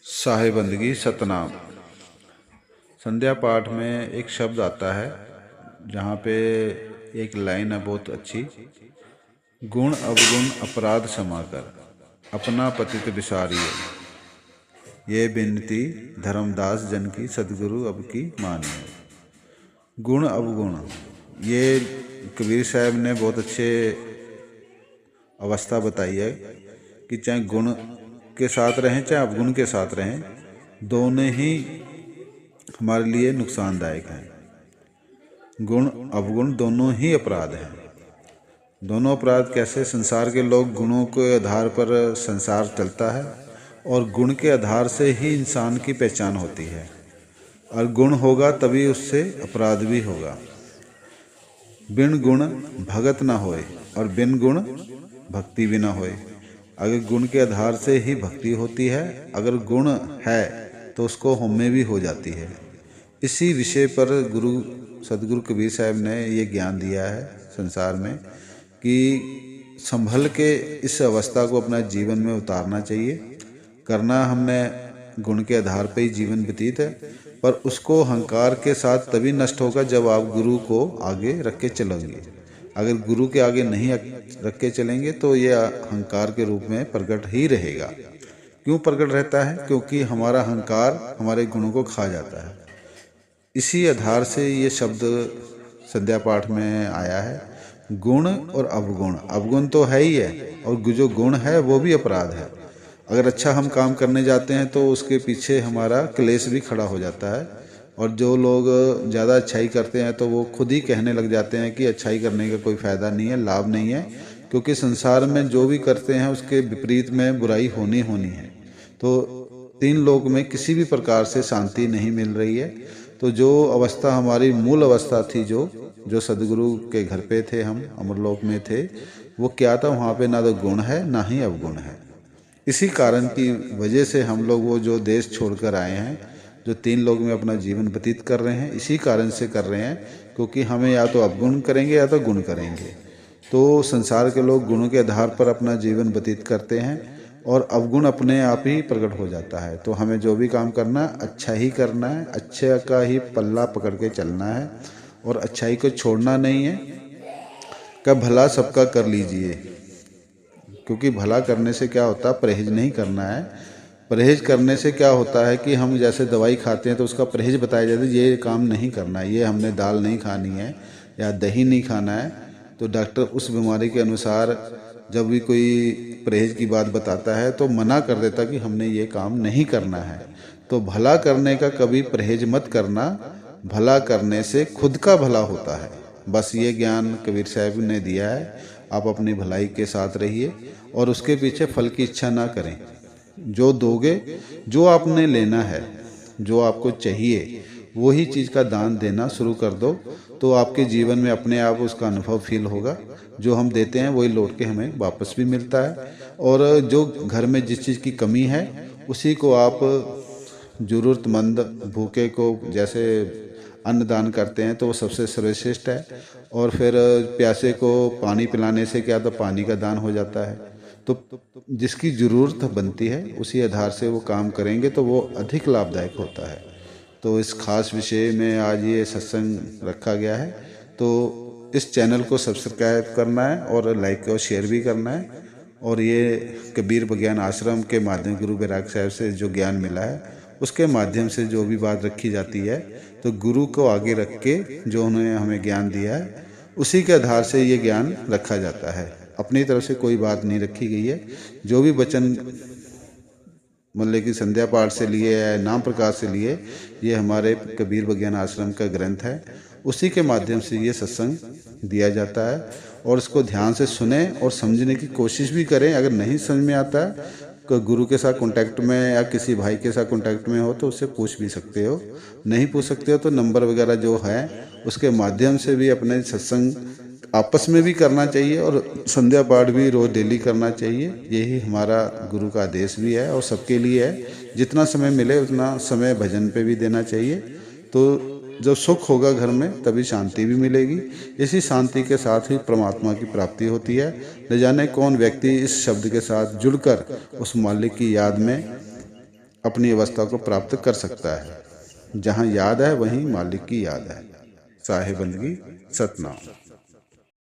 साहेबंदगी सतनाम। संध्या पाठ में एक शब्द आता है जहाँ पे एक लाइन है बहुत अच्छी। गुण अवगुण अपराध समाकर अपना पतित विसारिए, ये बिनती धर्मदास जन की सदगुरु अब की मानिए। गुण अवगुण, ये कबीर साहब ने बहुत अच्छे अवस्था बताई है कि चाहे गुण के साथ रहें चाहे अवगुण के साथ रहें, दोनों ही हमारे लिए नुकसानदायक हैं। गुण अवगुण दोनों ही अपराध हैं। दोनों अपराध कैसे? संसार के लोग गुणों के आधार पर संसार चलता है और गुण के आधार से ही इंसान की पहचान होती है, और गुण होगा तभी उससे अपराध भी होगा। बिन गुण भगत ना होए और बिन गुण भक्ति भी ना होए। अगर गुण के आधार से ही भक्ति होती है, अगर गुण है तो उसको होमे भी हो जाती है। इसी विषय पर सदगुरु कबीर साहब ने ये ज्ञान दिया है संसार में कि संभल के इस अवस्था को अपना जीवन में उतारना चाहिए। करना हमने गुण के आधार पर ही जीवन व्यतीत है, पर उसको अहंकार के साथ तभी नष्ट होगा जब आप गुरु को आगे रख के चलोगे। अगर गुरु के आगे नहीं रख के चलेंगे तो ये अहंकार के रूप में प्रकट ही रहेगा। क्यों प्रकट रहता है? क्योंकि हमारा अहंकार हमारे गुणों को खा जाता है। इसी आधार से ये शब्द संध्या पाठ में आया है, गुण और अवगुण। अवगुण तो है ही है और जो गुण है वो भी अपराध है। अगर अच्छा हम काम करने जाते हैं तो उसके पीछे हमारा क्लेश भी खड़ा हो जाता है, और जो लोग ज़्यादा अच्छाई करते हैं तो वो खुद ही कहने लग जाते हैं कि अच्छाई करने का कोई फ़ायदा नहीं है, लाभ नहीं है, क्योंकि संसार में जो भी करते हैं उसके विपरीत में बुराई होनी है। तो तीन लोक में किसी भी प्रकार से शांति नहीं मिल रही है। तो जो अवस्था हमारी मूल अवस्था थी, जो सदगुरु के घर पे थे, हम अमरलोक में थे, वो क्या था? वहाँ पे ना तो गुण है ना ही अवगुण है। इसी कारण की वजह से हम लोग वो जो देश छोड़कर आए हैं, जो तीन लोग में अपना जीवन व्यतीत कर रहे हैं, इसी कारण से कर रहे हैं क्योंकि हमें या तो अवगुण करेंगे या तो गुण करेंगे। तो संसार के लोग गुणों के आधार पर अपना जीवन व्यतीत करते हैं और अवगुण अपने आप ही प्रकट हो जाता है। तो हमें जो भी काम करना है अच्छा ही करना है, अच्छे का ही पल्ला पकड़ के चलना है और अच्छाई को छोड़ना नहीं है। कब भला सबका कर लीजिए, क्योंकि भला करने से क्या होता है? परहेज नहीं करना है। परहेज करने से क्या होता है कि हम जैसे दवाई खाते हैं तो उसका परहेज बताया जाता है, ये काम नहीं करना है, ये हमने दाल नहीं खानी है या दही नहीं खाना है। तो डॉक्टर उस बीमारी के अनुसार जब भी कोई परहेज की बात बताता है तो मना कर देता कि हमने ये काम नहीं करना है। तो भला करने का कभी परहेज मत करना, भला करने से खुद का भला होता है। बस ये ज्ञान कबीर साहब ने दिया है। आप अपनी भलाई के साथ रहिए और उसके पीछे फल की इच्छा ना करें। जो दोगे, जो आपने लेना है, जो आपको चाहिए, वही चीज़ का दान देना शुरू कर दो, तो आपके जीवन में अपने आप उसका अनुभव फील होगा। जो हम देते हैं वही लौट के हमें वापस भी मिलता है। और जो घर में जिस चीज़ की कमी है उसी को आप ज़रूरतमंद भूखे को जैसे अन्न दान करते हैं तो वो सबसे सर्वश्रेष्ठ है। और फिर प्यासे को पानी पिलाने से क्या, तो पानी का दान हो जाता है। तो जिसकी ज़रूरत बनती है उसी आधार से वो काम करेंगे तो वो अधिक लाभदायक होता है। तो इस खास विषय में आज ये सत्संग रखा गया है। तो इस चैनल को सब्सक्राइब करना है और लाइक और शेयर भी करना है। और ये कबीर विज्ञान आश्रम के माध्यम गुरु बैराग साहब से जो ज्ञान मिला है उसके माध्यम से जो भी बात रखी जाती है, तो गुरु को आगे रख के जो उन्होंने हमें ज्ञान दिया है उसी के आधार से ये ज्ञान रखा जाता है। अपनी तरफ से कोई बात नहीं रखी गई है। जो भी वचन मतलब कि संध्या पाठ से लिए है, नाम प्रकाश से लिए, ये हमारे कबीर विज्ञान आश्रम का ग्रंथ है, उसी के माध्यम से ये सत्संग दिया जाता है। और इसको ध्यान से सुने और समझने की कोशिश भी करें। अगर नहीं समझ में आता है तो गुरु के साथ कांटेक्ट में या किसी भाई के साथ कांटेक्ट में हो तो उससे पूछ भी सकते हो। नहीं पूछ सकते हो तो नंबर वगैरह जो है उसके माध्यम से भी अपने सत्संग आपस में भी करना चाहिए और संध्या पाठ भी रोज़ डेली करना चाहिए। यही हमारा गुरु का आदेश भी है और सबके लिए है। जितना समय मिले उतना समय भजन पे भी देना चाहिए। तो जब सुख होगा घर में तभी शांति भी मिलेगी। इसी शांति के साथ ही परमात्मा की प्राप्ति होती है। न जाने कौन व्यक्ति इस शब्द के साथ जुड़कर उस मालिक की याद में अपनी अवस्था को प्राप्त कर सकता है। जहाँ याद है वहीं मालिक की याद है। साहिब बंदगी सतनाम।